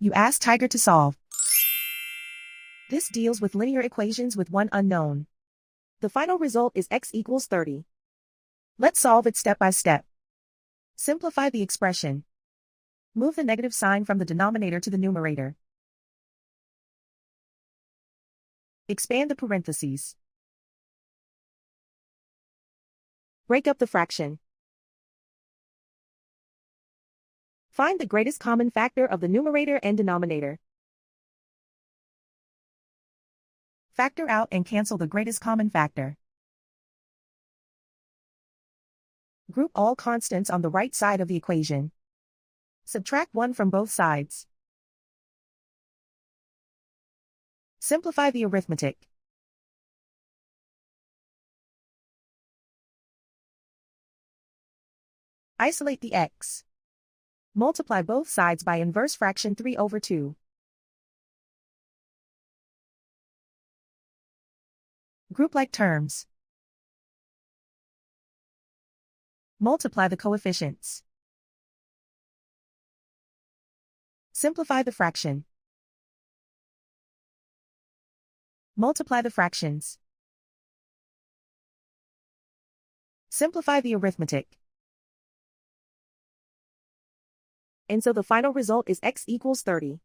You ask Tiger to solve. This deals with linear equations with one unknown. The final result is x equals 30. Let's solve it step by step. Simplify the expression. Move the negative sign from the denominator to the numerator. Expand the parentheses. Break up the fraction. Find the greatest common factor of the numerator and denominator. Factor out and cancel the greatest common factor. Group all constants on the right side of the equation. Subtract 1 from both sides. Simplify the arithmetic. Isolate the x. Multiply both sides by inverse fraction 3/2. Group like terms. Multiply the coefficients. Simplify the fraction. Multiply the fractions. Simplify the arithmetic. And so the final result is x equals 30.